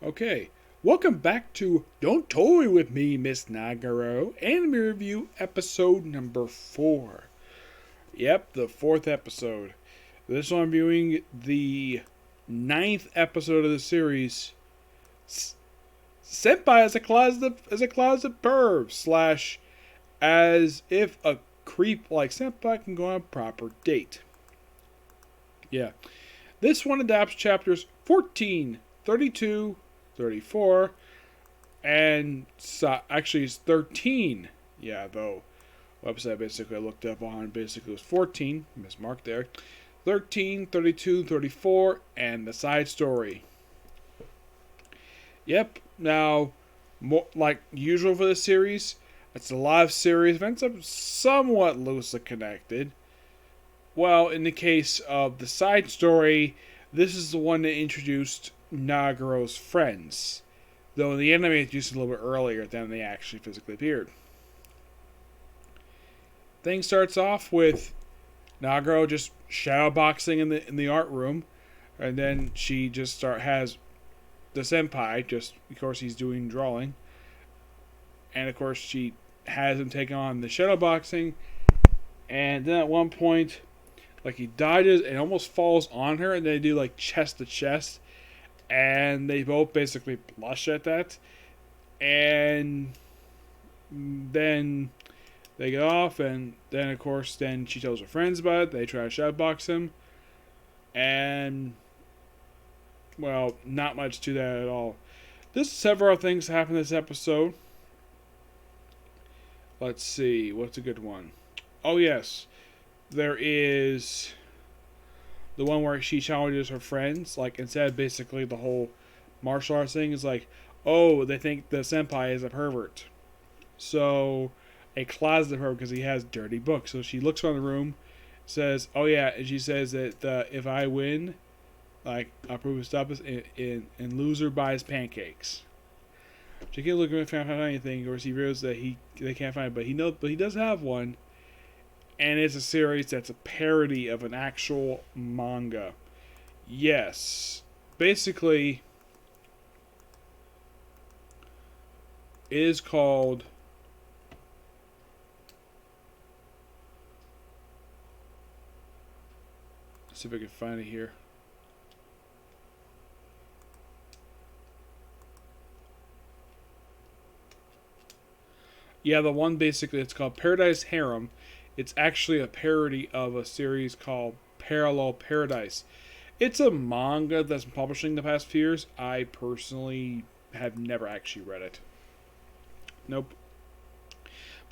Okay, welcome back to Don't Toy With Me, Miss Nagatoro, Anime Review episode number 4. Yep, the 4th episode. This one I'm viewing the 9th episode of the series. Senpai as a closet perv, slash as if a creep like Senpai can go on a proper date. Yeah. This one adapts chapters 14, 32, 34, and actually it's 13. Yeah, though website basically I looked up on basically was 14, mismarked there. 13, 32, 34, and the side story. Yep. Now, more like usual for this series, it's a live series. Events up somewhat loosely connected. Well, in the case of the side story, this is the one that introduced Nagatoro's friends, though the anime introduced it a little bit earlier than they actually physically appeared. Thing starts off with Nagatoro just shadowboxing in the art room, and then she just has the senpai, just of course he's doing drawing, and of course she has him take on the shadowboxing, and then at one point, like he dodges and almost falls on her, and they do like chest to chest. And they both basically blush at that. And then they get off, and then of course then she tells her friends about it. They try to shoutbox him. And well, not much to that at all. There's several things happen in this episode. Let's see, what's a good one? Oh yes. There is the one where she challenges her friends, like instead of basically the whole martial arts thing is like, oh, they think the senpai is a pervert. So, a closet pervert because he has dirty books. So she looks around the room, says, oh yeah, and she says that if I win, like, I'll prove his stuff, and loser buys pancakes. She can't look around, find anything, or he realizes that they can't find it, but he does have one. And it's a series that's a parody of an actual manga. Yes. Basically, it is called... Let's see if I can find it here. Yeah, the one basically, it's called Paradise Harem. It's actually a parody of a series called Parallel Paradise. It's a manga that's been publishing the past few years. I personally have never actually read it. Nope.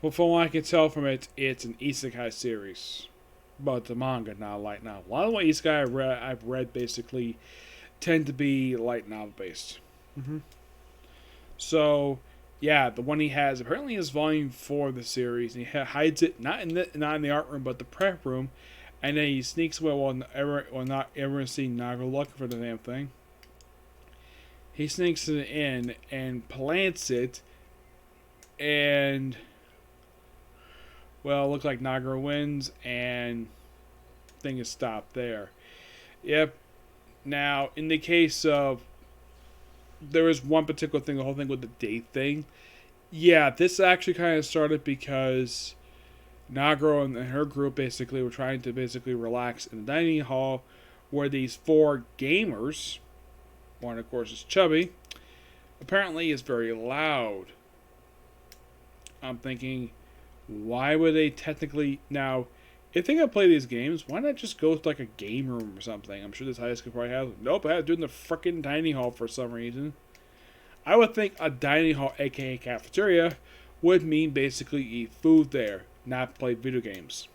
But from what I can tell from it, it's an isekai series. But the manga, not a light novel. A lot of what isekai I've read basically tend to be light novel based. So... yeah, the one he has apparently is volume 4 of the series, and he hides it not in the art room, but the prep room, and then he sneaks away while not everyone seeing Nago looking for the damn thing. He sneaks it in and plants it, and well, it looks like Nago wins, and thing is stopped there. Yep. Now, in the case of there was one particular thing, the whole thing with the date thing. Yeah, this actually kind of started because Nagaro and her group basically were trying to basically relax in the dining hall where these 4 gamers, one of course is Chubby, apparently is very loud. I'm thinking, why would they technically... Now, if they're going to play these games, why not just go to like a game room or something? I'm sure this high school probably has. Nope, I had to do it in the freaking dining hall for some reason. I would think a dining hall, aka cafeteria, would mean basically eat food there, not play video games.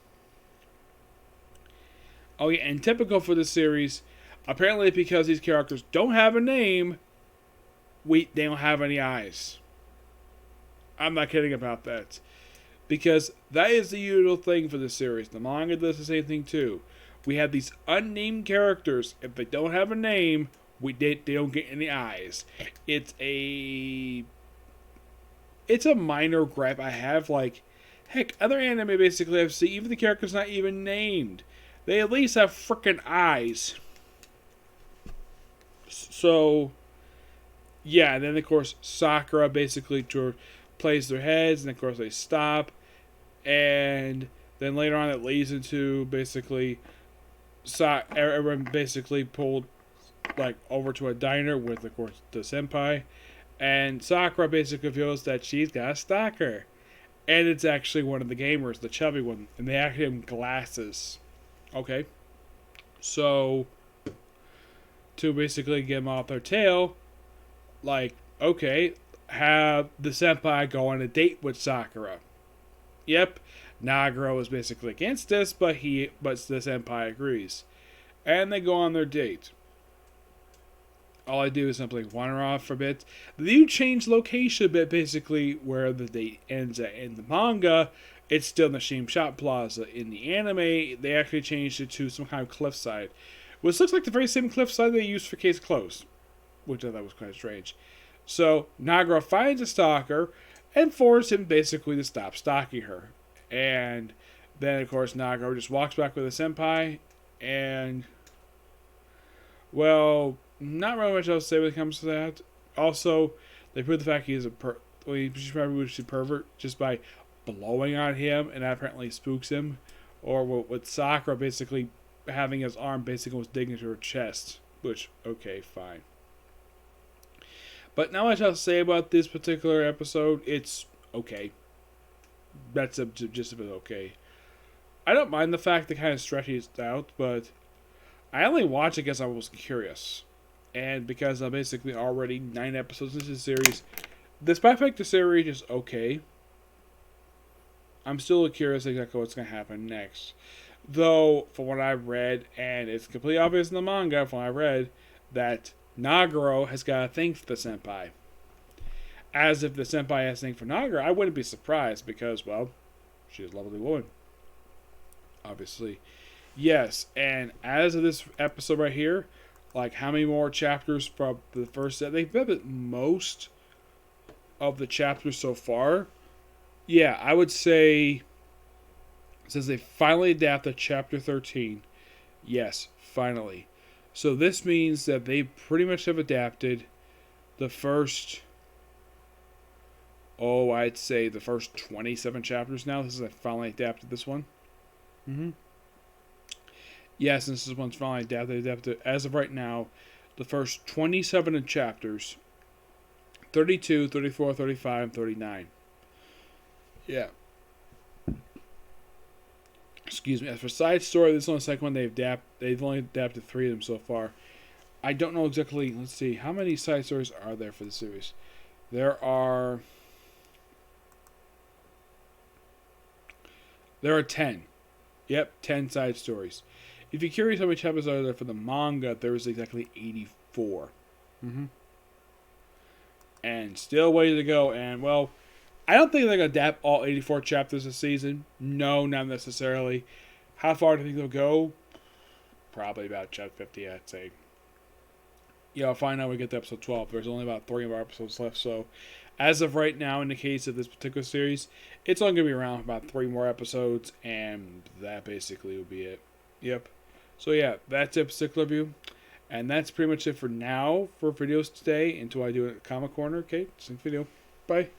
Oh yeah, and typical for the series, apparently because these characters don't have a name, they don't have any eyes. I'm not kidding about that. Because that is the usual thing for the series. The manga does the same thing too. We have these unnamed characters. If they don't have a name, they don't get any eyes. It's a minor gripe I have. Like, heck, other anime basically have seen even the character's not even named. They at least have frickin' eyes. So, yeah, and then of course Sakura basically plays their heads, and of course they stop, and then later on it leads into basically everyone basically pulled like over to a diner with of course the senpai, and Sakura basically reveals that she's got a stalker, and it's actually one of the gamers, the chubby one, and they actually have glasses. Okay, so to basically get them off their tail, like okay, have the senpai go on a date with Sakura. Yep, Nagaro is basically against this, but the senpai agrees, and they go on their date. All I do is simply wander off for a bit. You change location a bit, basically where the date ends at. In the manga, it's still Nashim Shop Plaza. In the anime, they actually changed it to some kind of cliffside, which looks like the very same cliffside they used for Case Closed, which I thought was kind of strange. So Nagaro finds a stalker and forces him basically to stop stalking her. And then, of course, Nagaro just walks back with a senpai, and well, not really much else to say when it comes to that. Also, they prove the fact he is she's probably a pervert just by blowing on him, and that apparently spooks him. Or with Sakura basically having his arm basically was digging into her chest, which, okay, fine. But not much else to say about this particular episode. It's okay. That's just a bit okay. I don't mind the fact that kind of stretches out, but I only watch it because I was curious. And because I'm basically already 9 episodes into the series, despite the fact the series is okay, I'm still curious exactly what's going to happen next. Though, from what I've read, and it's completely obvious in the manga from what I read, that Nagaro has got a thing for the senpai. As if the senpai has a thing for Nagaro, I wouldn't be surprised because, well, she's a lovely woman. Obviously. Yes, and as of this episode right here, like how many more chapters from the first set? They've been most of the chapters so far. Yeah, I would say since they finally adapted chapter 13. Yes, finally. So this means that they pretty much have adapted the first, I'd say the first 27 chapters now. This is finally adapted this one. Yes, and this one's finally adapted. As of right now, the first 27 chapters. 32, 34, 35, and 39. Yeah. Excuse me. As for side story, this is only the second one they've only adapted 3 of them so far. I don't know exactly. Let's see. How many side stories are there for the series? There are 10. Yep, 10 side stories. If you're curious how many chapters are there for the manga, there is exactly 84. And still way to go. And, well, I don't think they're going to adapt all 84 chapters this season. No, not necessarily. How far do you think they'll go? Probably about chapter 50, I'd say. Yeah, I'll find out when we get to episode 12. There's only about 3 of our episodes left, so as of right now, in the case of this particular series, it's only going to be around about 3 more episodes, and that basically will be it. Yep. So yeah, that's a particular review. And that's pretty much it for now for videos today until I do a Comic Corner. Okay, same video. Bye.